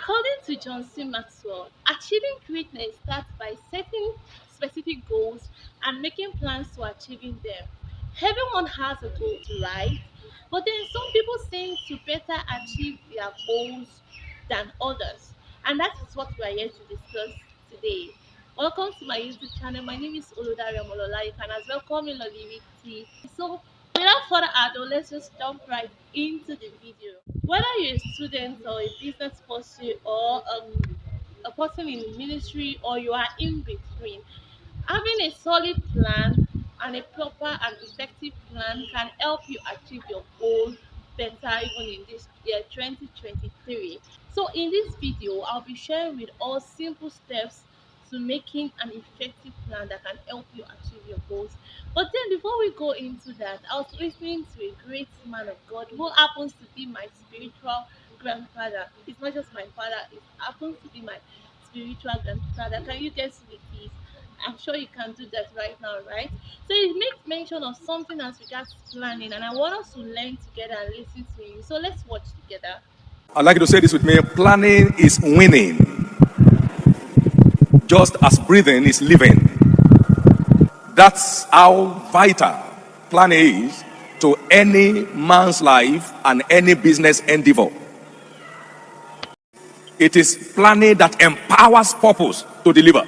According to John C. Maxwell, achieving greatness starts by setting specific goals and making plans to achieving them. Everyone has a goal, right? But then some people seem to better achieve their goals than others. And that is what we are here to discuss today. Welcome to my YouTube channel. My name is Oludari Omolola. You can as well call me lollyricty. So without further ado, let's just jump right into the video. Whether you're a student or a business person or a person in ministry or you are in between, having a solid plan and a proper and effective plan can help you achieve your goal better even in this year 2023. So in this video, I'll be sharing with all simple steps to making an effective plan that can help you achieve your goals. But then before we go into that, I was listening to a great man of God who happens to be my spiritual grandfather. It's not just my father, it happens to be my spiritual grandfather. Can you guess who it is? I'm sure you can do that right now, right? So it makes mention of something as regards planning, and I want us to learn together and listen to him. So let's watch together. I'd like you to say this with me. Planning is winning, just as breathing is living. That's how vital planning is to any man's life and any business endeavor. It is planning that empowers purpose to deliver.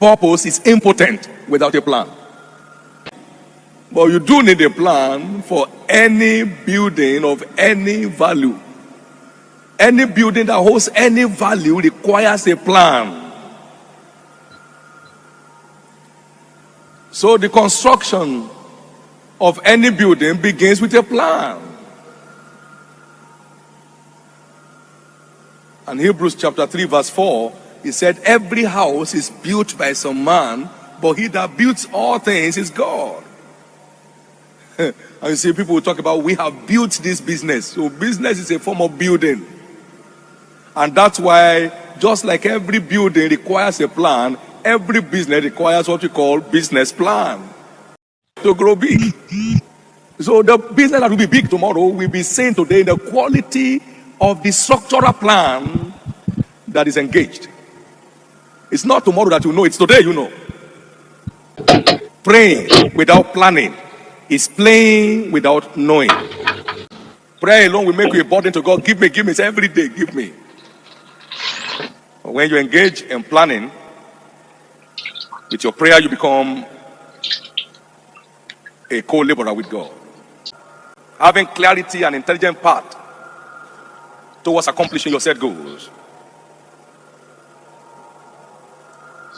Purpose is impotent without a plan. But you do need a plan for any building of any value. Any building that holds any value requires a plan. So the construction of any building begins with a plan. And Hebrews chapter 3 verse 4, he said, every house is built by some man, but he that builds all things is God. And you see, people will talk about, we have built this business. So business is a form of building. And that's why, just like every building requires a plan, every business requires what we call business plan to grow big. So the business that will be big tomorrow will be seen today in the quality of the structural plan that is engaged. It's not tomorrow that you know, it's today you know. Praying without planning is playing without knowing. Prayer alone will make you a burden to God. Give me, it's every day, give me. But when you engage in planning, with your prayer you become a co-laborer with God. Having clarity and intelligent path towards accomplishing your set goals.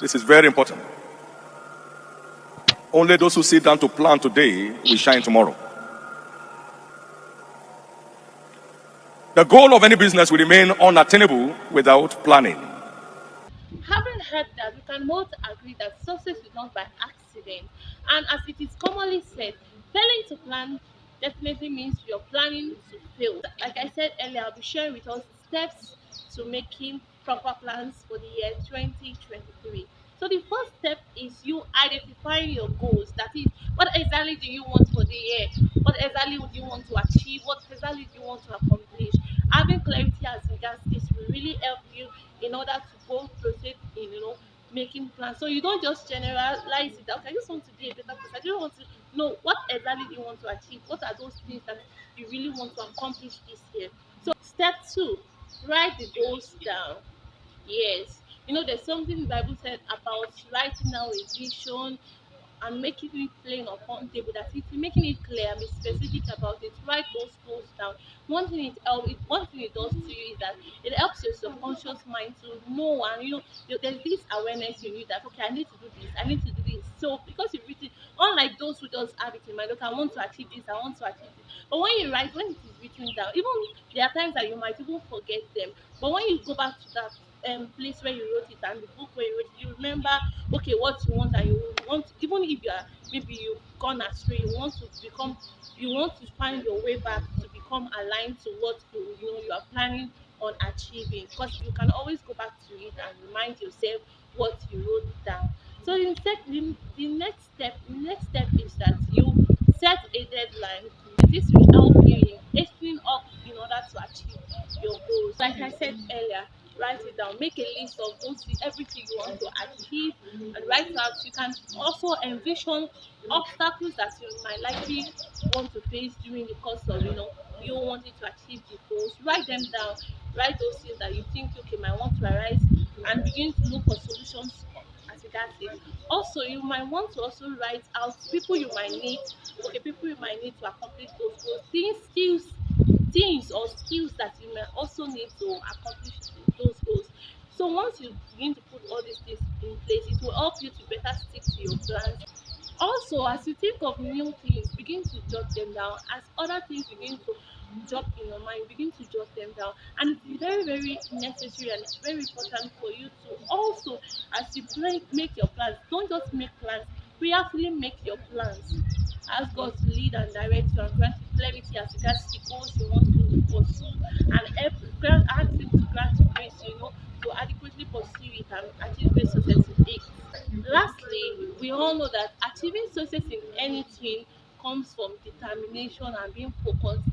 This is very important. Only those who sit down to plan today will shine tomorrow. The goal of any business will remain unattainable without planning. Having heard that, we can both agree that success is not by accident. And as it is commonly said, failing to plan definitely means you're planning to fail. Like I said earlier, I'll be sharing with us steps to making proper plans for the year 2023. So the first step is you identifying your goals. That is, what exactly do you want for the year? What exactly do you want to achieve? What exactly do you want to accomplish? Having clarity as regards this will really help you in order to go proceed in making plans. So you don't just generalize it. Okay, I just want to be a better person. I just want to know what exactly do you want to achieve. What are those things that you really want to accomplish this year? So step two, write the goals down. Yes, there's something the Bible said about writing down a vision and making it plain upon table. That is making it clear and be specific about it. Write those goals down. One thing it does to you is that it helps your subconscious mind to know, and there's this awareness in you that okay, I need to do this, I need to do this. So because you've written, unlike those who just have it in mind, okay, I want to achieve this, I want to achieve this. But when you write, when it is written down, even there are times that you might even forget them. But when you go back to that place where you wrote it and the book where you wrote it, you remember okay what you want, and you want even if you are maybe you've gone astray, you want to find your way back to become aligned to what you are planning on achieving, because you can always go back to it and remind yourself what you wrote down. So the next step is that you set a deadline. This will help you in hastening up in order to achieve Like I said earlier, write it down. Make a list of those everything you want to achieve and write out. You can also envision obstacles that you might likely want to face during the course of you wanting to achieve the goals. Write them down. Write those things that you think okay might want to arise and begin to look for solutions as regards it. Also, you might want to also write out people you might need, okay, people you might need to accomplish those goals, things or skills that you may also need to accomplish those goals. So once you begin to put all these things in place, it will help you to better stick to your plans. Also, as you think of new things, begin to jot them down. As other things begin to jump in your mind, begin to jot them down. And it's very, very necessary and very important for you to also, as you make your plans, don't just make plans, prayerfully make your plans. Ask God to lead and direct you and grant you clarity as regards the goals you want to pursue and ask Him to grant you grace, to adequately pursue it and achieve great success in it. Lastly, we all know that achieving success in anything comes from determination and being focused.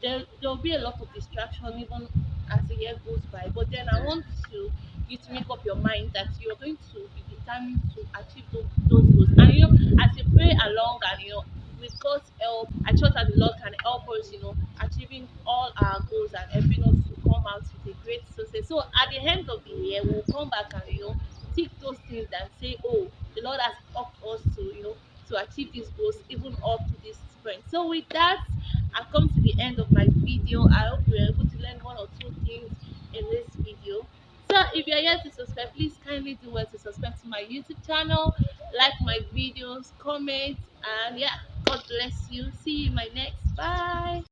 There will be a lot of distraction even as the year goes by. But then I want you to make up your mind that you're going to be determined to achieve those goals. And as you pray along and with God's help, I trust that the Lord can help us, achieving all our goals and helping us to come out with a great success. So at the end of the year, we'll come back and tick those things and say, oh, the Lord has helped us to to achieve these goals even up to this point. So with that, I've come to the end of my video. I hope you were able to learn one or two things in this video. So if you're yet to subscribe, please kindly do well to subscribe to my YouTube channel, like my videos, comment, and yeah, God bless you. See you in my next. Bye.